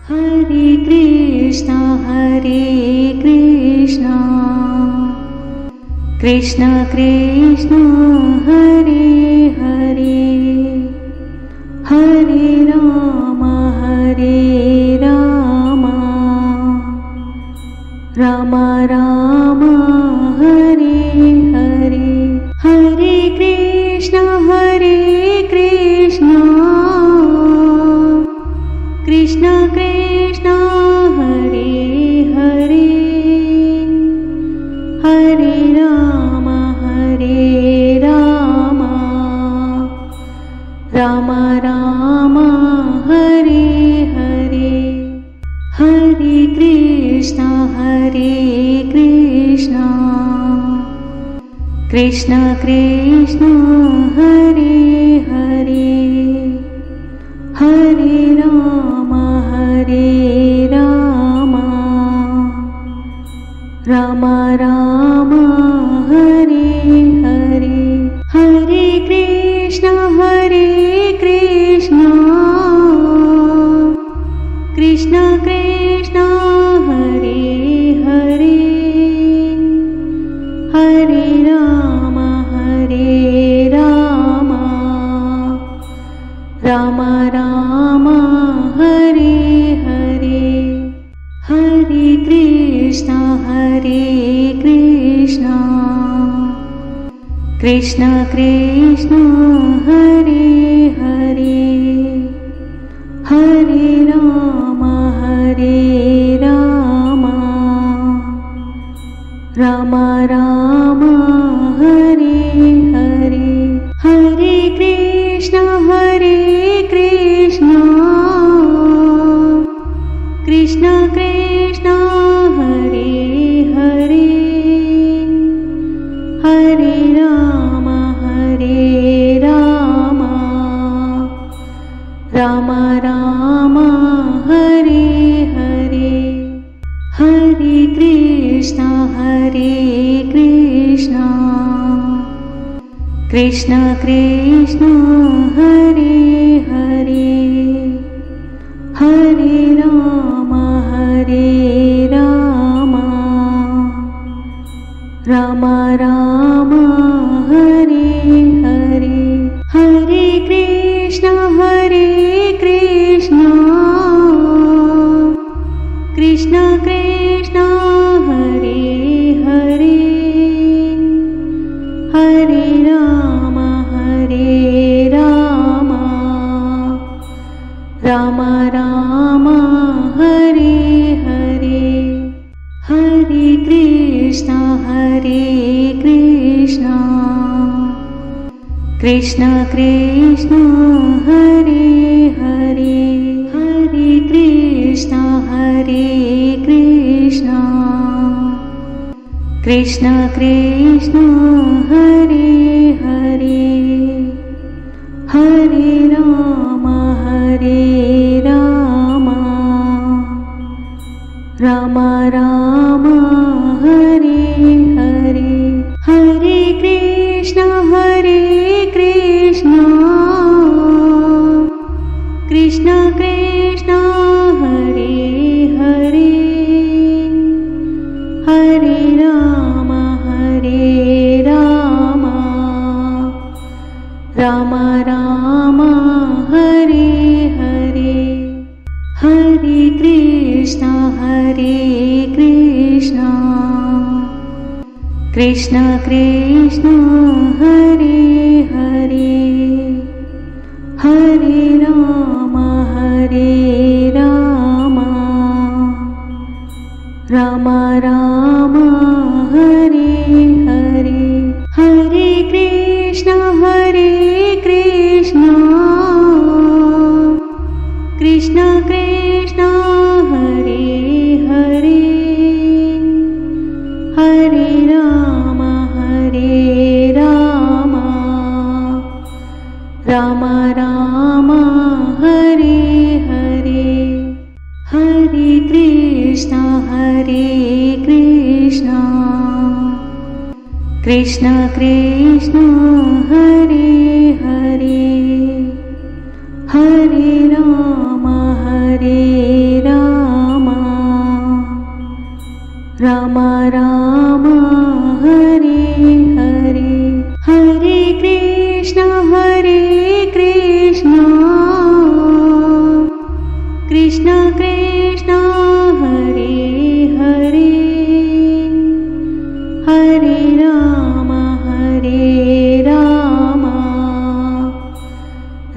Hare Krishna Krishna Krishna Hare Hare, Hare Ram Ram Ram Hare Hare, Hare Krishna Krishna Krishna Hare Hare, Hare Ram Ram Ram Hare Hare, Hare Krishna Krishna Krishna Hare Hare, Hare Ram Ram Ram Hare Hare, Hare Krishna Krishna Krishna Hare Hare, Hare Ram Ram Ram Hare Hare, Hare Krishna Krishna Krishna Hare Hare, Hare Ram Ram Ram Hare Hare, Hare Krishna Krishna Krishna Hare Hare, Hare Ram Ram Ram Hare Hare, Hare Krishna Krishna Krishna Hare Hare, Hare Ram Ram Ram Hare Hare, Hare Krishna Krishna Krishna Hare Hare, Hare Ram Ram Ram Hare Hare, Hare Krishna Krishna Krishna Hare Hare, Hare Krishna Krishna Krishna Hare Hare, Hare Ram Ram Ram Hare Hare, Hare Krishna Krishna Krishna Hare Hare, Hare Ram Ram Ram Hare Hare, Hare Krishna Krishna Krishna Hare Hare, Hare Ram Ram Ram Hare Hare, Hare Krishna Krishna Krishna Hare Hare, Hare Ram Ram Ram Hare Hare, Hare Krishna Krishna Krishna Hare Hare, Hare Ram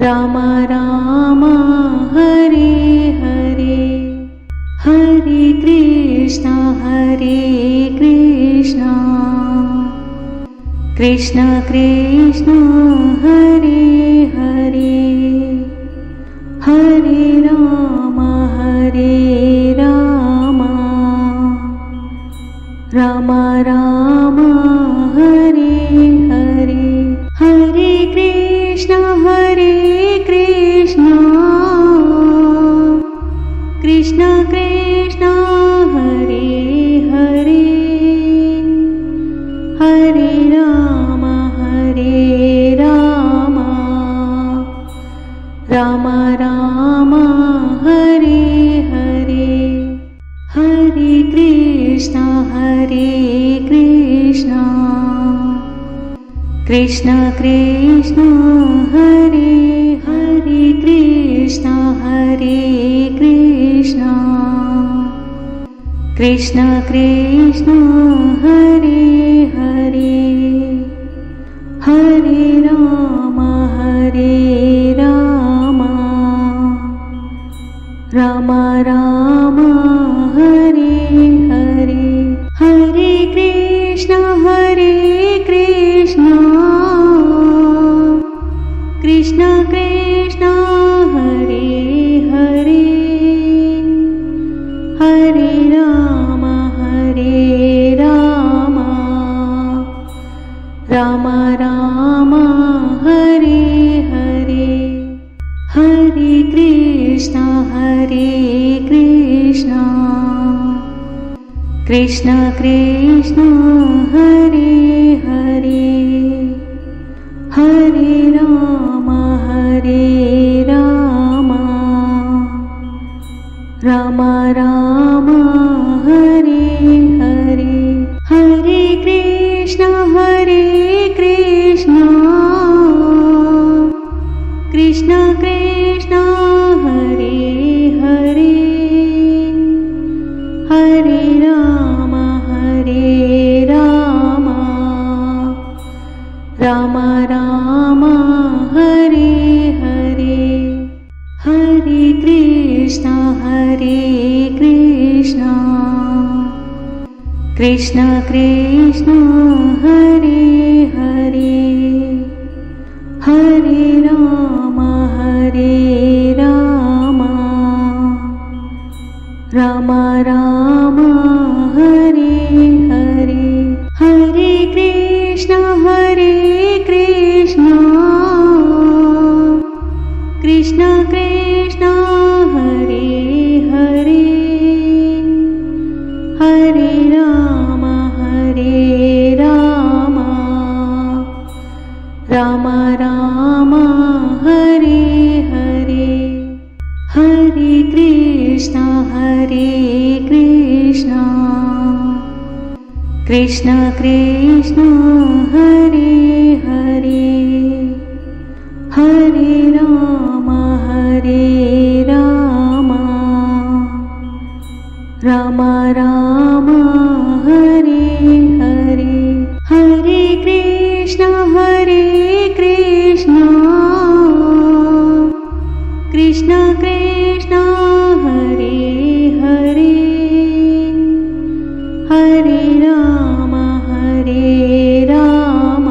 Ram Ram Hare Hare Hare Krishna Krishna Krishna Hare Hare Hare Ram Ram Ram Hare Hare Hare Krishna Krishna Krishna Hare Hare Hare Ram Ram Ram Hare Hare Hare Krishna Krishna Krishna Hare Hare Krishna Krishna Krishna Hare Hare Hare Ram Ram Ram Hare Hare Hare Krishna Krishna Krishna Hare Hare Hare Ram Ram Ram Hare Hare Hare Krishna Krishna Krishna Hare Hare Hare Ram Ram Ram Hare Hare Hare Krishna Krishna Krishna Hare Hare Hare Ram Ram Ram Hare Hare Hare Krishna Krishna Krishna Hare Hare Hare Ram Ram Ram Hare Hare Hare Krishna Krishna Krishna Hare Hare Hare Ram Ram Ram Hare Hare Hare Krishna Krishna Krishna Hare Hare Hare Ram Ram Ram Hare Hare Hare Krishna Krishna Krishna Hare Hare Hare Ram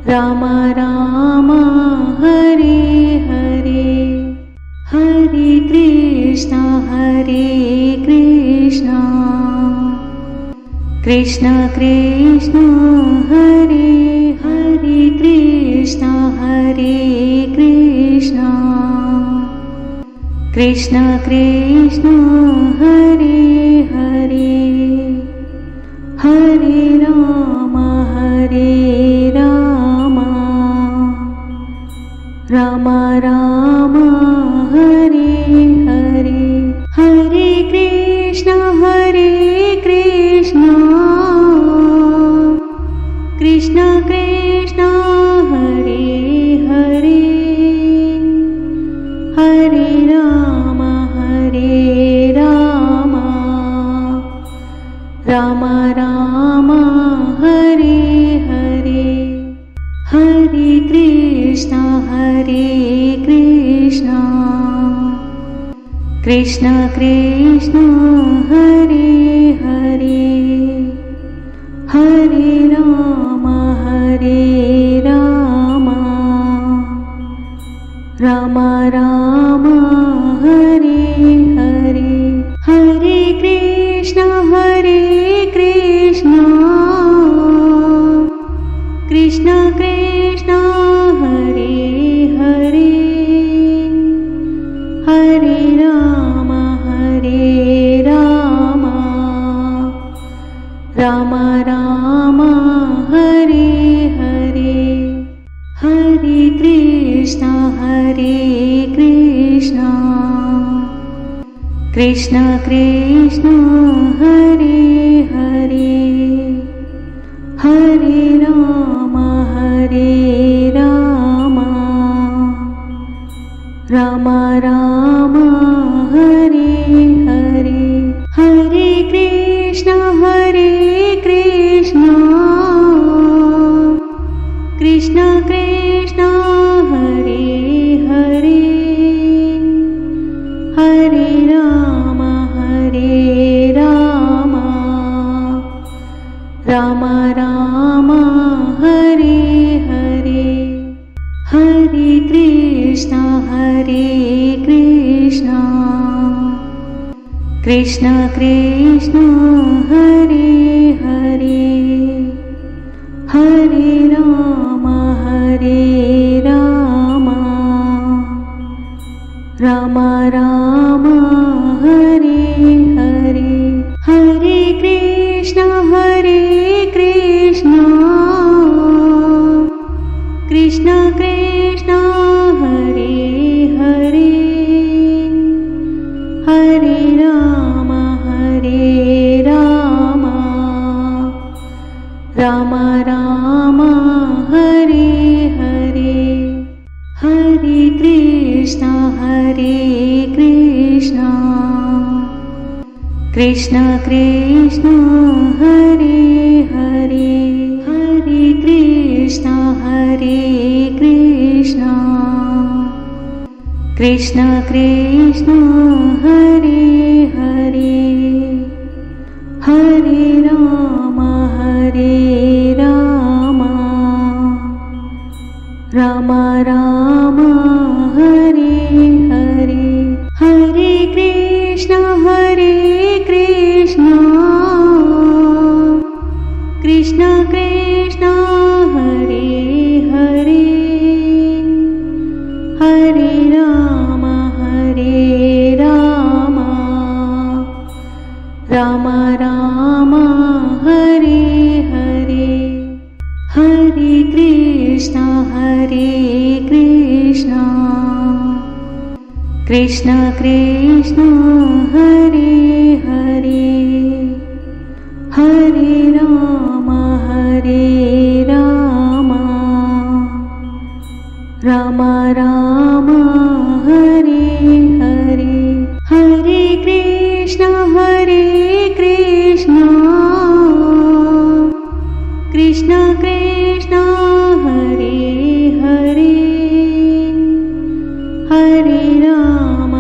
Ram Ram Hare Hare Hare Krishna Krishna Krishna Hare Hare Krishna Krishna Krishna Hare Hare Hare Ram Ram Ram Hare Hare Hare Krishna Krishna Krishna Hare Hare Hare Ram Ram Ram Hare Hare Hare Krishna Krishna Krishna Hare Hare Hare Ram Ram Ram Hare Hare Hare Krishna Krishna Krishna Hare Hare Hare Ram Ram Ram Hare Hare Hare Krishna Krishna Krishna Hare Hare Hare Ram Ram Ram Hare Hare Hare Krishna Krishna Krishna Hare Hare Hare Ram Ram Ram Hare Hare Hare Krishna Krishna Krishna Hare Hare Hare Ram Ram Ram Hare Hare Hare Krishna Krishna Krishna Hare Hare Hare Ram Ram Ram Hare Hare Hare Krishna Krishna Krishna Hare Hare Hare Krishna Krishna Krishna Hare Hare Hare Ram Ram Ram Hare Hare Hare Krishna Krishna Krishna Hare Hare Hare Ram Ram Ram Hare Hare Hare Krishna Krishna Krishna Hare Hare Hare Ram Ram Ram Hare Hare Hare Krishna Krishna Krishna Hare Hare Hare Ram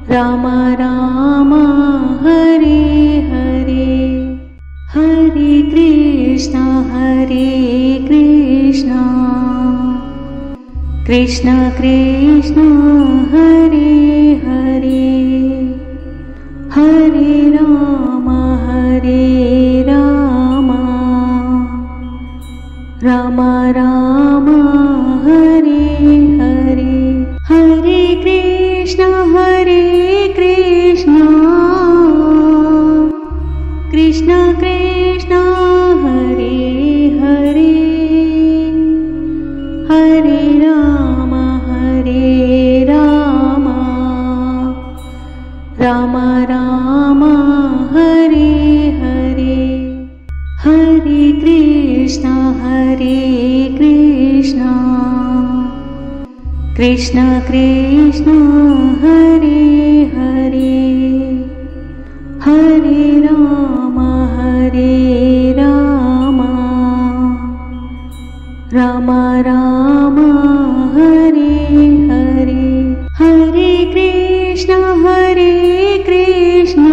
Ram Ram Hare Hare Hare Krishna Krishna Krishna Hare Hare Hare Ram Ram Ram Hare Hare Hare Krishna Krishna Krishna Hare Hare Hare Ram Ram Ram Hare Hare Hare Krishna Krishna Krishna Hare Hare Hare Ram Ram Ram Hare Hare Hare Krishna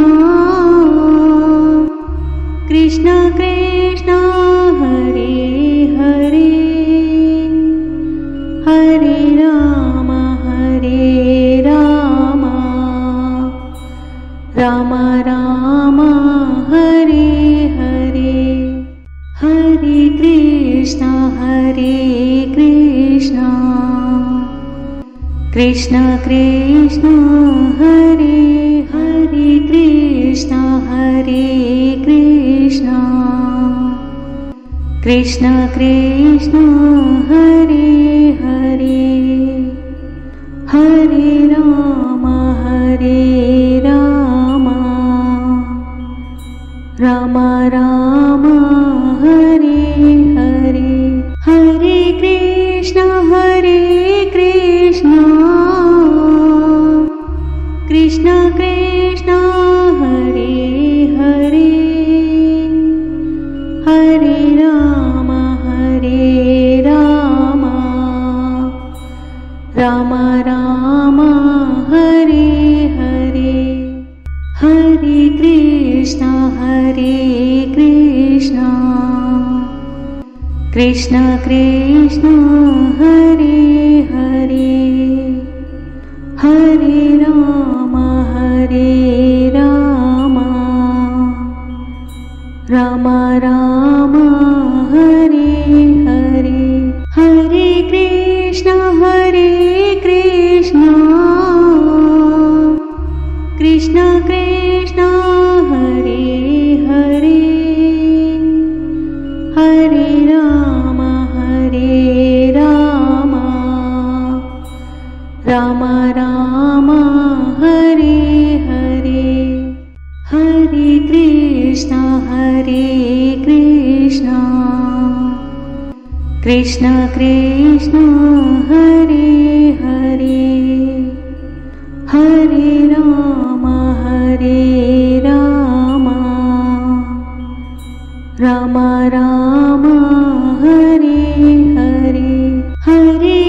Krishna Krishna Hare Hare Hare Ram Ram Ram Hare Hare Hare Krishna Krishna Krishna Hare Hare Krishna Krishna Krishna Hare Hare Hare Ram Ram Ram Hare Hare Hare Krishna Krishna Krishna Hare Hare Hare Ram Ram Ram Hare Hare Hare Krishna Krishna Krishna Hare Hare Hare Ram Ram Ram Hare Hare Hare Krishna Krishna Krishna Hare Hare Hare Ram Ram Ram Hare Hare Hare Krishna Krishna Krishna Hare Hare Hare Ram Ram Ram Hare Hare Hare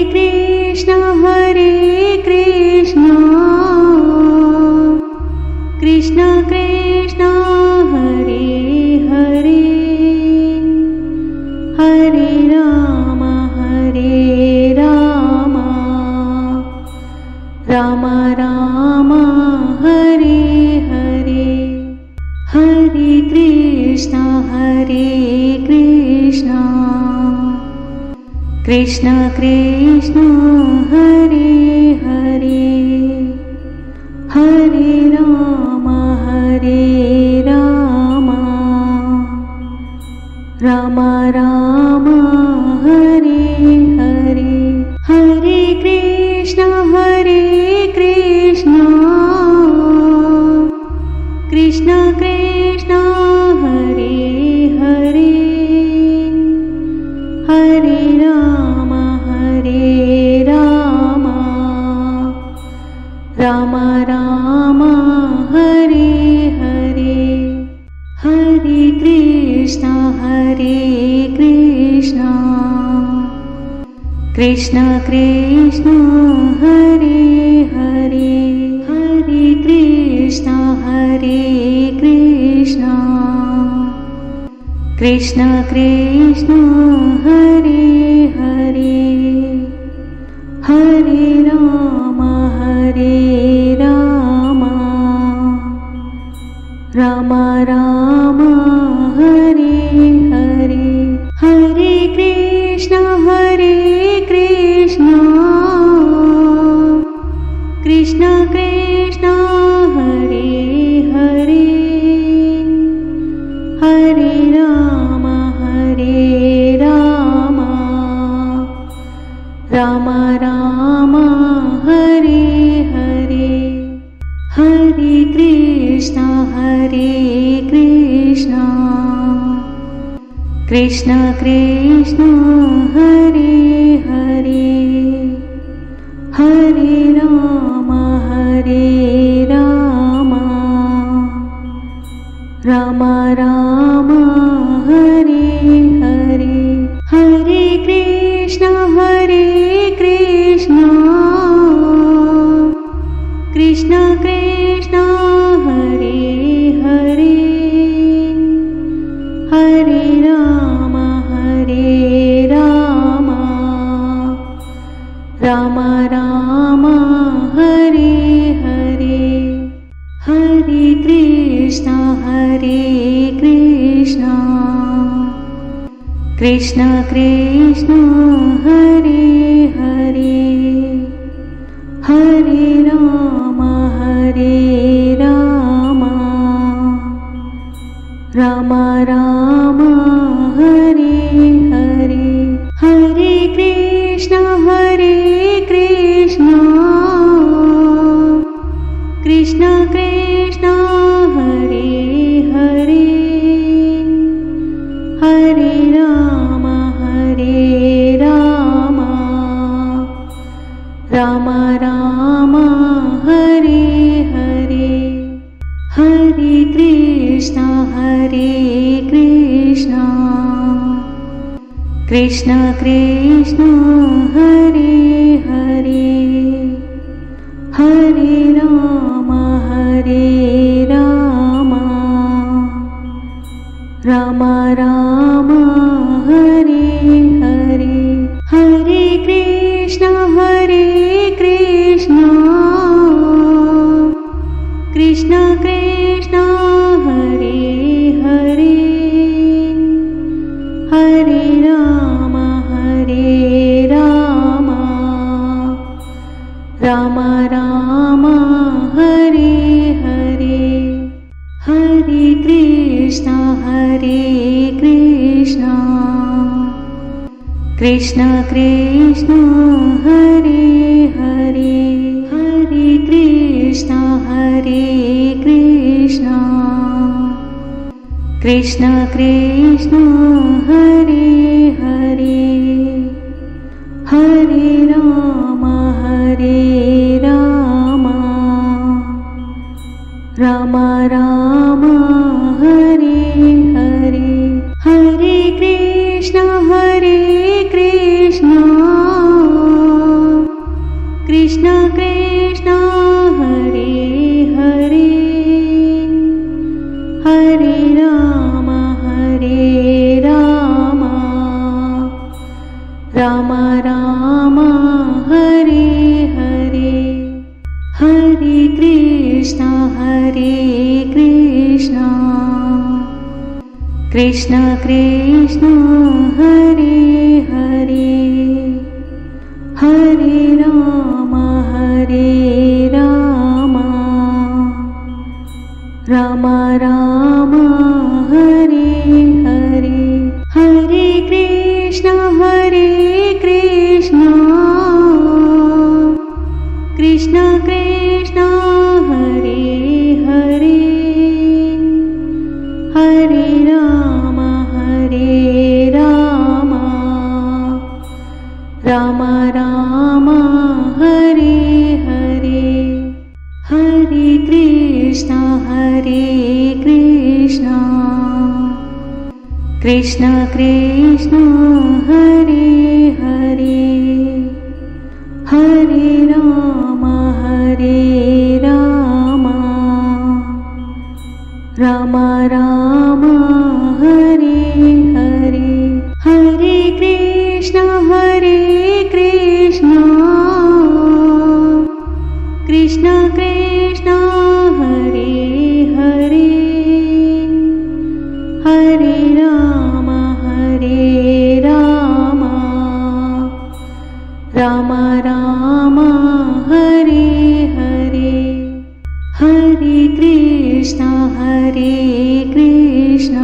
Krishna Krishna Krishna Hare Hare Hare Ram Ram Ram Hare Hare Hare Krishna Krishna Krishna Hare Hare Hare Ram Ram Ram Hare Hare Hare Krishna Krishna Krishna Hare Hare Hare Ram Ram Ram Hare Hare Hare Krishna Krishna Krishna Hare Hare Hare Krishna Krishna Krishna Hare Hare Hare Ram Ram Ram Hare Hare Hare Krishna Krishna Krishna Hare Hare Hare Ram Ram Ram Hare Hare Hare Krishna Krishna Krishna Hare Hare Hare Ram Ram Ram Hare Hare Hare Krishna Krishna Hare Krishna Krishna Krishna Hare Hare Hare Ram Ram Ram Hare Hare Hare Krishna Krishna Krishna Hare Hare Hare Ram Ram Ram Hare Hare Hare Krishna Krishna Krishna Hare Hare Hare Ram Ram Ram Hare Hare Hare Krishna Krishna Krishna Hare Hare Hare Ram Ram Ram Hare Hare Hare Krishna Krishna Krishna Hare Hare Hare Ram Ram Ram Hare Hare Hare Krishna Krishna Krishna Hare Hare Hare Krishna Krishna Krishna Hare Hare Hare Ram Ram Ram Hare Hare Hare Krishna Krishna Krishna Hare Hare Hare Ram Ram Ram Hare Hare Hare Krishna Krishna Krishna Hare Hare Hare Ram Ram Ram Hare Hare Hare Krishna Krishna Krishna Hare Hare Hare Ram Ram Ram Hare Hare Hare Krishna Krishna Krishna Hare Hare Hare Ram Ram Ram Hare Hare Hare Krishna Krishna Krishna Hare Hare Hare Ram Ram Ram Hare Hare Hare Krishna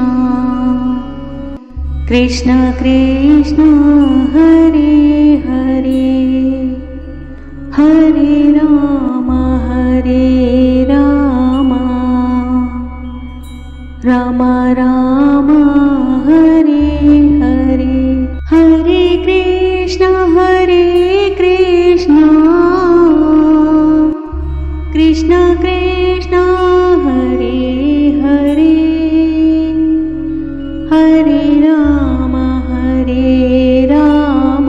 Krishna Krishna Hare Hare Hare Ram Ram Ram Hare Hare Hare Krishna Krishna Krishna Hare Hare Hare Ram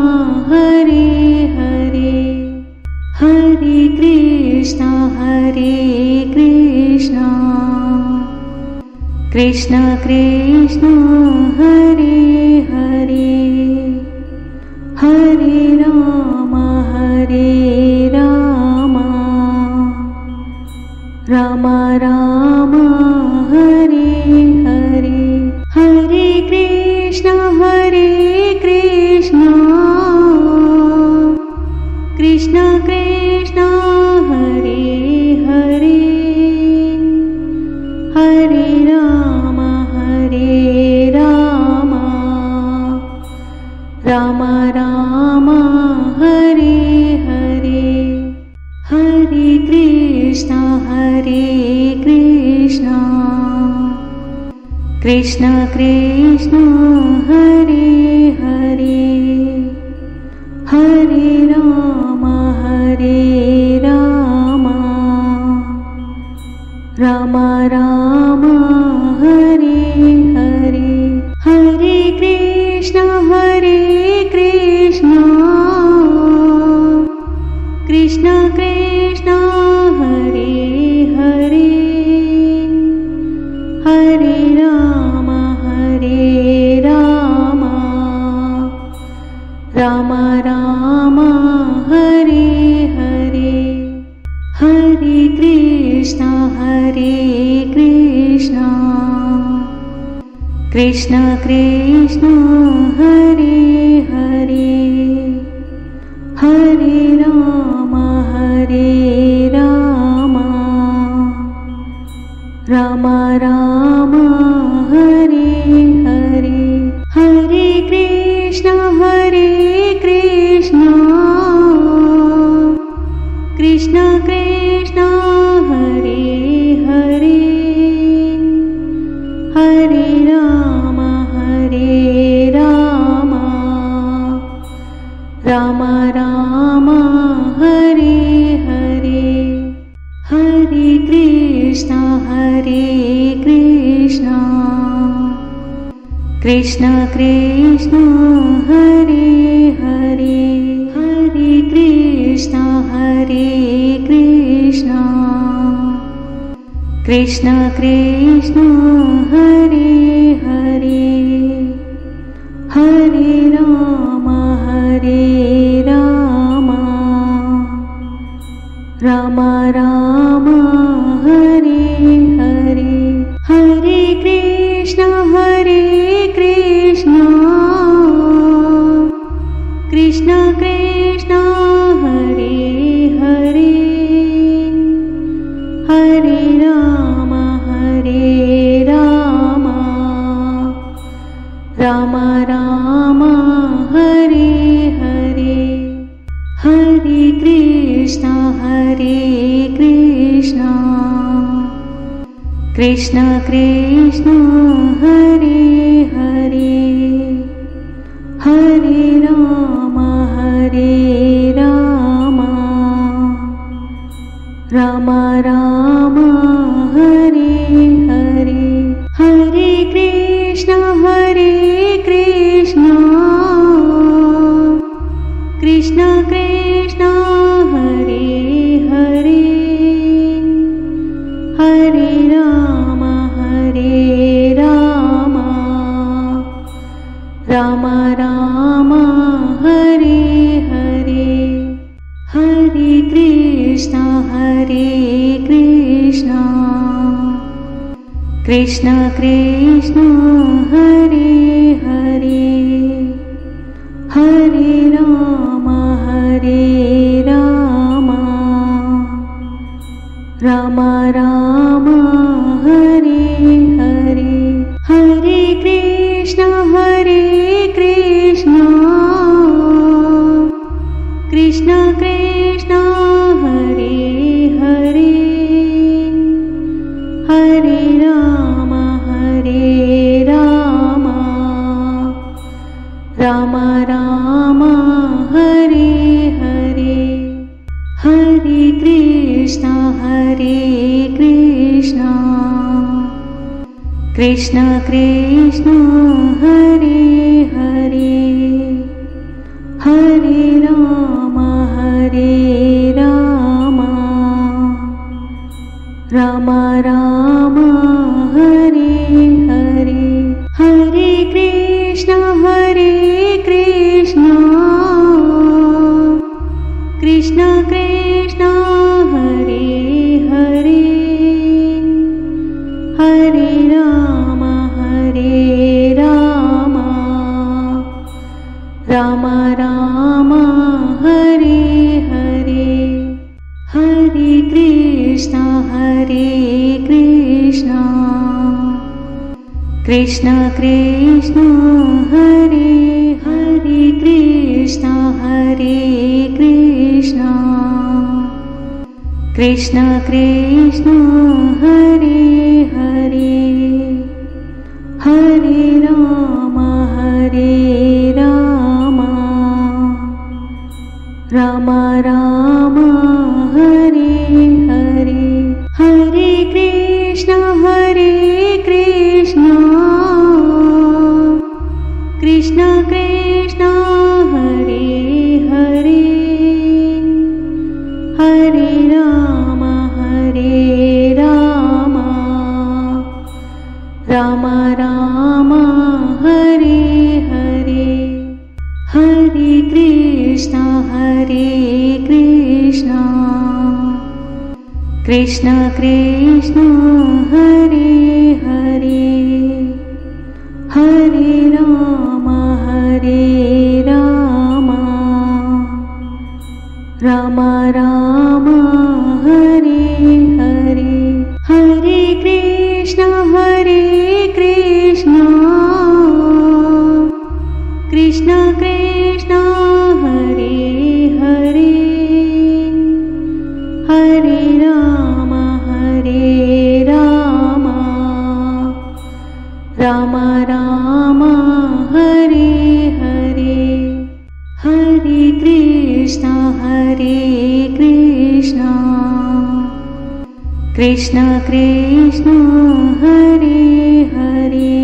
Hare Hare Hare Krishna Krishna Krishna Hare Hare Hare Ram Ram Ram Hare Hare Hare Krishna Krishna Krishna Hare Hare Hare Ram Ram Ram Krishna Krishna Hare Hare Hare Ram Ram Ram Hare Hare Hare Krishna Krishna Krishna Hare Hare Hare Ram Ram Ram Hare Hare Hare Krishna Krishna Krishna Hare Hare Hare Ram Ram Ram Hare Hare Hare Krishna Krishna Krishna Hare Hare Hare Ram Ram Ram Hare Hare Hare Krishna Krishna Krishna Hare Hare Hare Krishna Krishna Krishna Hare Hare Hare Ram Ram Ram Hare Hare Hare Krishna Krishna Krishna Hare Hare Hare Ram Ram Ram Hare Hare Hare Krishna Krishna Krishna Hare Hare Hare Ram Ram Ram Hare Hare Hare Krishna Krishna Krishna Hare Hare Hare Ram Ram Ram Hare Hare Hare Krishna Krishna Krishna Hare Hare Hare Ram Ram Ram Hare Hare Hare Krishna Krishna Krishna Hare Hare Hare Ram Ram Ram Hare Hare Hare Krishna Krishna Krishna Hare Hare Hare Ram Ram Ram Hare Hare Hare Krishna Krishna Krishna Hare Hare Hare Ram Ram Ram Hare Hare Hare Krishna Krishna Krishna Hare Hare Krishna Krishna Krishna Hare Hare Hare Ram Ram Ram Hare Hare, Hare Krishna Krishna Krishna Hare Hare, Hare Ram Ram Ram Hare Hare, Hare Krishna Krishna Krishna Hare Hare, Hare Ram Ram Ram Hare Hare, Hare Krishna Krishna Krishna Hare Hare, Hare Ram Ram Ram Hare Hare, Hare Krishna Krishna Krishna Hare Hare,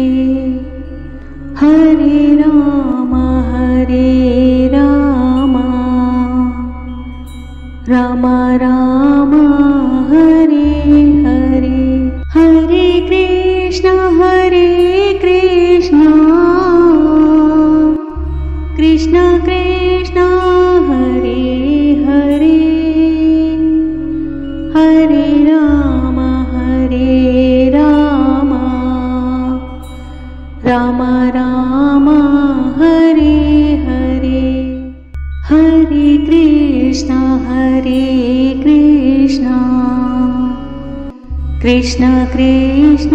Hare Ram Ram Ram Hare Hare, Hare Krishna Krishna Krishna Hare Hare, Hare Ram Ram Ram Hare Hare, Hare Krishna Krishna Krishna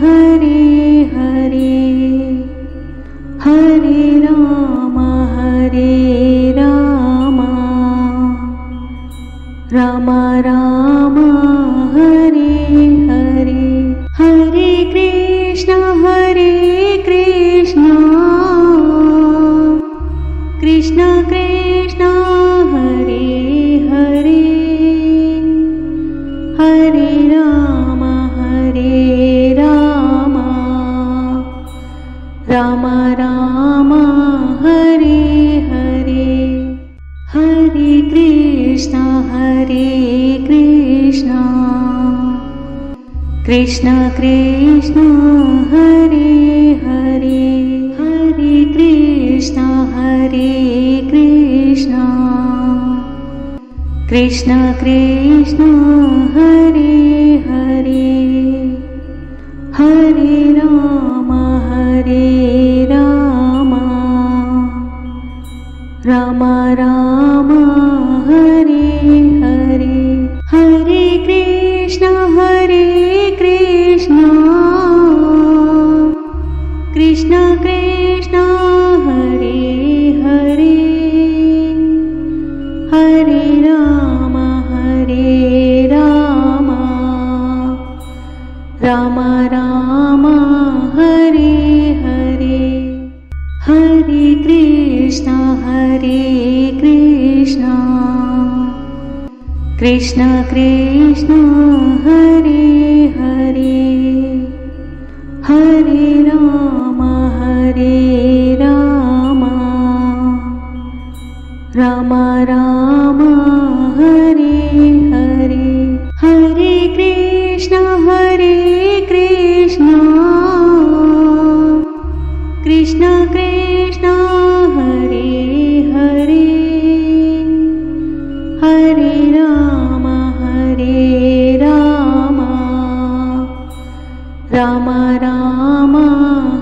Hare Hare, Hare Ram Ram Ram Hare Hare, Hare Krishna Krishna Krishna Hare Hare, Hare Ram Ram Ram Hare Hare, Hare Krishna Krishna Krishna Hare Hare, Hare Krishna Krishna Krishna Hare Hare, Hare Ram Ram Ram Hare Hare, Hare Krishna Krishna Krishna Hare Hare, Hare Ram Ram Ram Hare Hare, Hare Krishna Krishna Krishna Hare Hare, Hare Ram Ram Ram Hare Hare, Hare Krishna Krishna Krishna Hare Hare, Hare Ram Ram Ram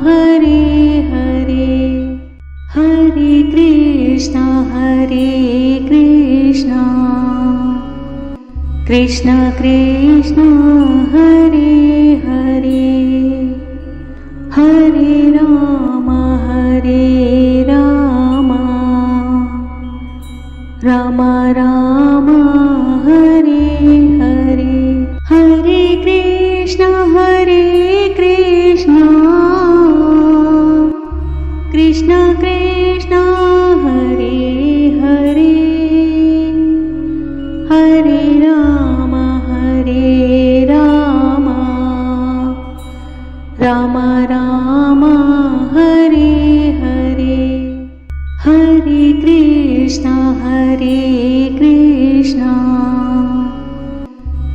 Hare Hare, Hare Krishna Krishna Krishna Hare Hare, Hare Ram Ram Ram Hare Hare, Hare Krishna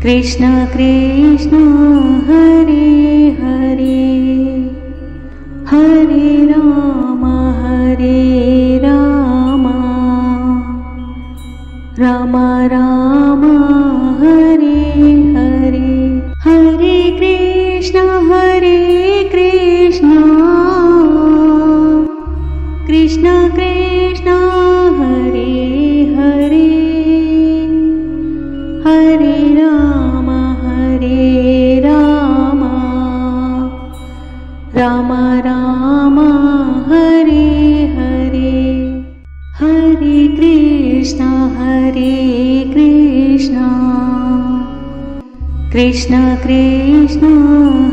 Krishna Krishna Hare Hare Hare Ram Ram Ram Hare Hare Hare Krishna Krishna Krishna Hare Hare Hare Ram Ram Ram Hare Hare Hare Krishna Krishna Krishna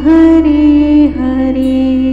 Hare Hare